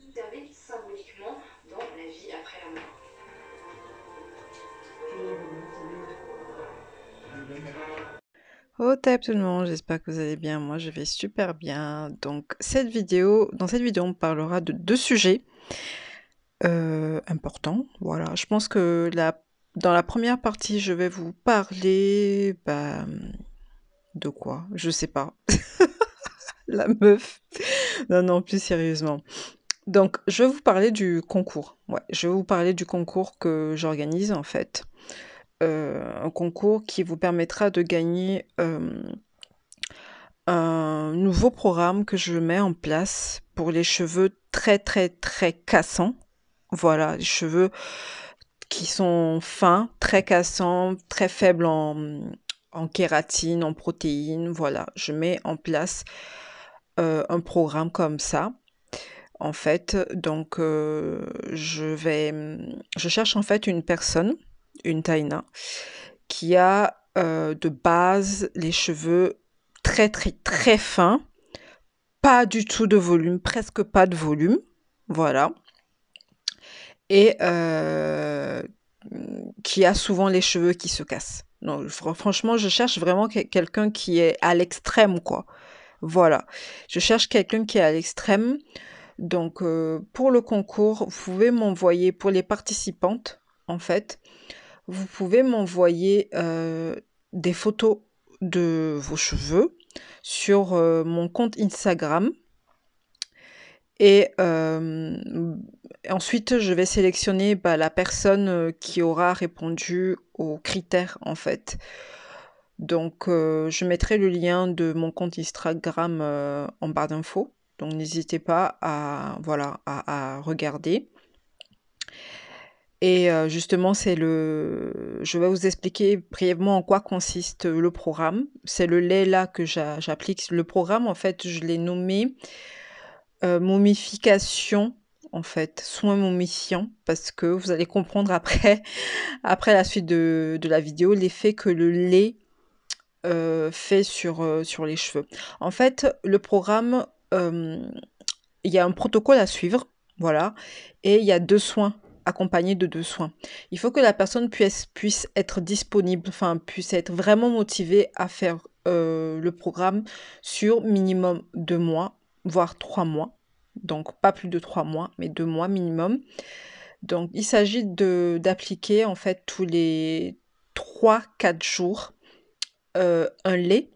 Observer symboliquement dans la vie après la mort. Au top tout le monde, j'espère que vous allez bien, moi je vais super bien. Donc dans cette vidéo on parlera de deux sujets importants. Voilà, je pense que dans la première partie je vais vous parler de quoi? Je sais pas. La meuf. Non, non, plus sérieusement. Donc je vais vous parler du concours. Ouais, je vais vous parler du concours que j'organise en fait. Un concours qui vous permettra de gagner un nouveau programme que je mets en place pour les cheveux très très très cassants. Voilà, les cheveux qui sont fins, très cassants, très faibles en kératine, en protéines. Voilà, je mets en place un programme comme ça. En fait, donc je cherche en fait une personne, une taïna, qui a de base les cheveux très très très fins, pas du tout de volume, presque pas de volume, voilà, et qui a souvent les cheveux qui se cassent. Donc franchement, je cherche vraiment quelqu'un qui est à l'extrême, quoi. Voilà, je cherche quelqu'un qui est à l'extrême. Donc pour le concours, vous pouvez m'envoyer, pour les participantes, en fait, vous pouvez m'envoyer des photos de vos cheveux sur mon compte Instagram. Et ensuite, je vais sélectionner la personne qui aura répondu aux critères, en fait. Donc, je mettrai le lien de mon compte Instagram en barre d'infos. Donc, n'hésitez pas voilà, à regarder. Et justement, je vais vous expliquer brièvement en quoi consiste le programme. C'est le lait là que j'applique. Le programme, en fait, je l'ai nommé momification, en fait, soin momifiant, parce que vous allez comprendre après, après la suite de la vidéo, l'effet que le lait fait sur les cheveux. En fait, le programme, il y a un protocole à suivre, voilà, et il y a deux soins accompagnés de deux soins. Il faut que la personne puisse être disponible, enfin puisse être vraiment motivée à faire le programme sur minimum 2 mois, voire 3 mois. Donc pas plus de 3 mois, mais 2 mois minimum. Donc il s'agit d'appliquer en fait tous les 3-4 jours un lait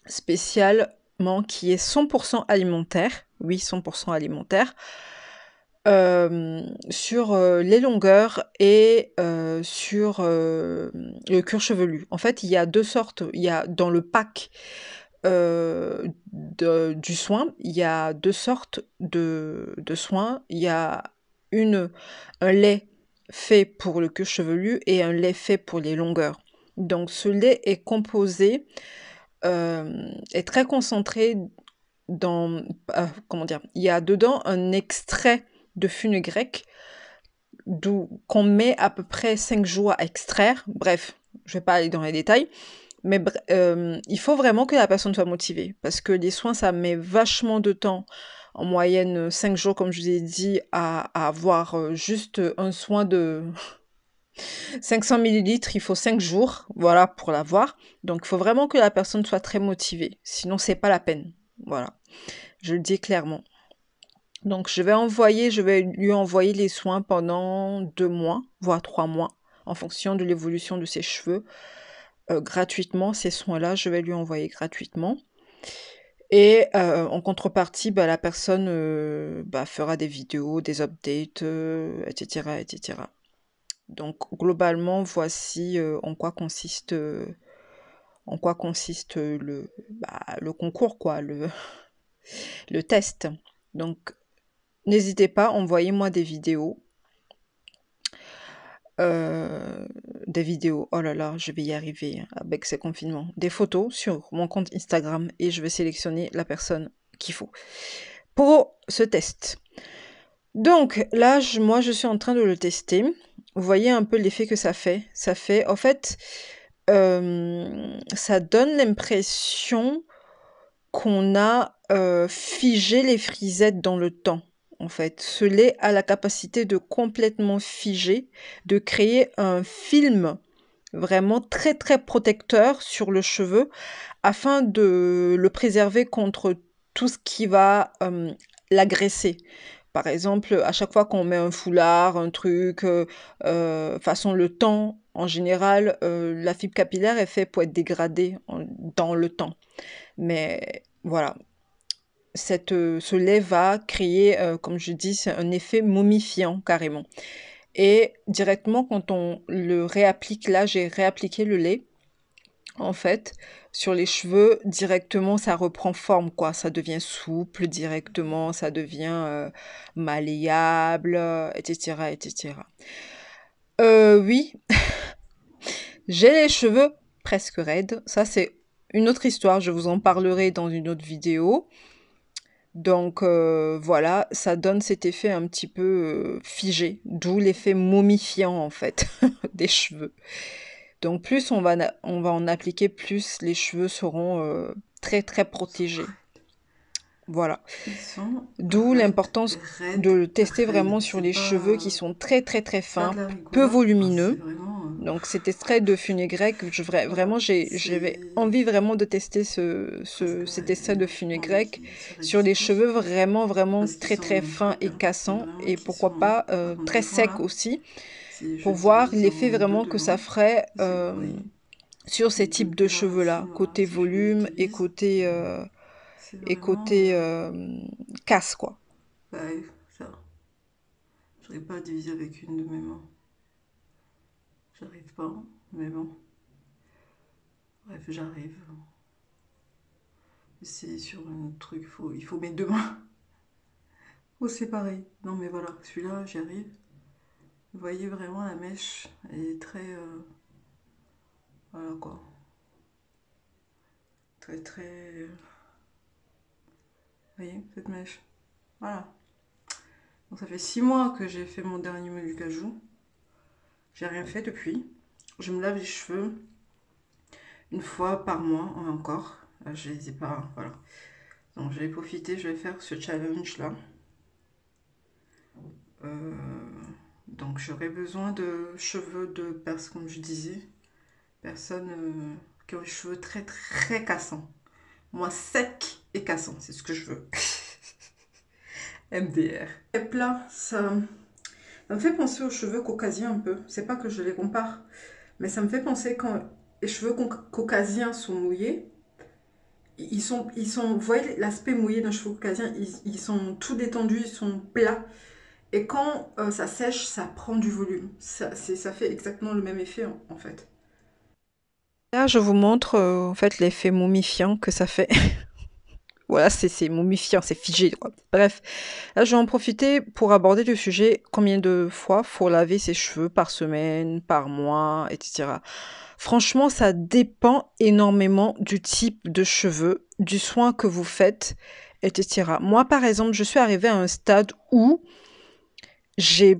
spécialement qui est 100% alimentaire, oui 100% alimentaire, sur les longueurs et sur le cuir chevelu. En fait, il y a deux sortes. Il y a dans le pack du soin, il y a deux sortes de soins. Il y a un lait fait pour le cuir chevelu et un lait fait pour les longueurs. Donc, ce lait est composé, est très concentré dans, comment dire, il y a dedans un extrait de fenugrec qu'on met à peu près 5 jours à extraire. Bref, je vais pas aller dans les détails, mais il faut vraiment que la personne soit motivée, parce que les soins, ça met vachement de temps, en moyenne 5 jours, comme je vous ai dit, à avoir juste un soin de 500 millilitres, il faut 5 jours, voilà, pour l'avoir. Donc, il faut vraiment que la personne soit très motivée, sinon c'est pas la peine, voilà. Je le dis clairement. Donc je vais lui envoyer les soins pendant 2 mois, voire 3 mois, en fonction de l'évolution de ses cheveux. Gratuitement, ces soins-là, je vais lui envoyer gratuitement. Et en contrepartie, la personne fera des vidéos, des updates, etc., etc. Donc globalement, voici en quoi consiste le concours, quoi, le test. Donc n'hésitez pas, envoyez-moi des vidéos, oh là là, je vais y arriver avec ces confinements, des photos sur mon compte Instagram et je vais sélectionner la personne qu'il faut pour ce test. Donc là, moi, je suis en train de le tester. Vous voyez un peu l'effet que ça fait. Ça fait, en fait, ça donne l'impression qu'on a figé les frisettes dans le temps. En fait, ce lait a la capacité de complètement figer, de créer un film vraiment très très protecteur sur le cheveu afin de le préserver contre tout ce qui va l'agresser. Par exemple, à chaque fois qu'on met un foulard, un truc, façon le temps, en général, la fibre capillaire est faite pour être dégradée dans le temps. Mais voilà, ce lait va créer, comme je dis, c'est un effet momifiant carrément. Et directement, quand on le réapplique, là, j'ai réappliqué le lait, en fait, sur les cheveux, directement, ça reprend forme, quoi. Ça devient souple directement, ça devient malléable, etc., etc. Oui, j'ai les cheveux presque raides. Ça, c'est une autre histoire. Je vous en parlerai dans une autre vidéo. Donc voilà, ça donne cet effet un petit peu figé, d'où l'effet momifiant en fait des cheveux. Donc plus on va en appliquer, plus les cheveux seront très très protégés. Voilà. D'où l'importance de le tester vraiment sur les cheveux qui sont très très très fins, peu volumineux. Donc cet extrait de fenugrec, vraiment j'avais envie vraiment de tester cet extrait de fenugrec sur des cheveux vraiment vraiment très très fins et cassants et pourquoi pas très secs aussi pour voir l'effet vraiment que ça ferait sur ces types de cheveux là, côté volume et côté casse quoi. Ouais, ça. J'arrive pas à diviser avec une de mes mains. J'arrive pas, mais bon. Bref, j'arrive. C'est sur un truc, il faut mes deux mains. Faut séparer. Non mais voilà, celui-là, j'y arrive. Vous voyez vraiment la mèche, elle est très... voilà quoi. Très très... Vous voyez, cette mèche. Voilà. Donc ça fait 6 mois que j'ai fait mon dernier huile du cajou. J'ai rien fait depuis. Je me lave les cheveux une fois par mois encore. Je les ai pas, voilà. Donc je vais profiter, je vais faire ce challenge là. Donc j'aurai besoin de cheveux de personnes, comme je disais, personnes qui ont les cheveux très très cassants. Moi sec et cassant, c'est ce que je veux. MDR. Et plat, ça me fait penser aux cheveux caucasiens un peu. C'est pas que je les compare, mais ça me fait penser quand les cheveux caucasiens sont mouillés. Vous voyez l'aspect mouillé d'un cheveu caucasien, ils sont tout détendus, ils sont plats. Et quand ça sèche, ça prend du volume. Ça fait exactement le même effet en fait. Là, je vous montre en fait l'effet momifiant que ça fait. Voilà, c'est momifiant, c'est figé, quoi. Bref, là, je vais en profiter pour aborder le sujet combien de fois faut laver ses cheveux par semaine, par mois, etc. Franchement, ça dépend énormément du type de cheveux, du soin que vous faites, etc. Moi, par exemple, je suis arrivée à un stade où j'ai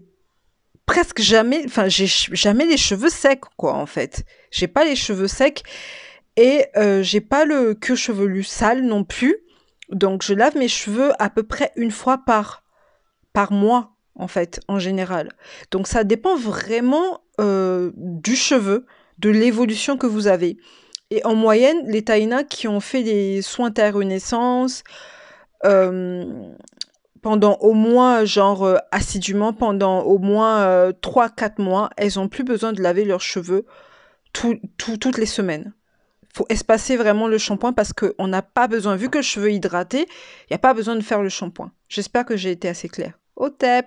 presque jamais, enfin, j'ai jamais les cheveux secs, quoi, en fait. J'ai pas les cheveux secs et j'ai pas le cuir chevelu sale non plus. Donc, je lave mes cheveux à peu près une fois par mois, en fait, en général. Donc, ça dépend vraiment du cheveu, de l'évolution que vous avez. Et en moyenne, les Taïnas qui ont fait des soins terre renaissance pendant au moins, genre assidûment, pendant au moins 3-4 mois, elles n'ont plus besoin de laver leurs cheveux toutes les semaines. Faut espacer vraiment le shampoing parce qu'on n'a pas besoin, vu que le cheveu est hydraté, il n'y a pas besoin de faire le shampoing. J'espère que j'ai été assez claire. Au tep!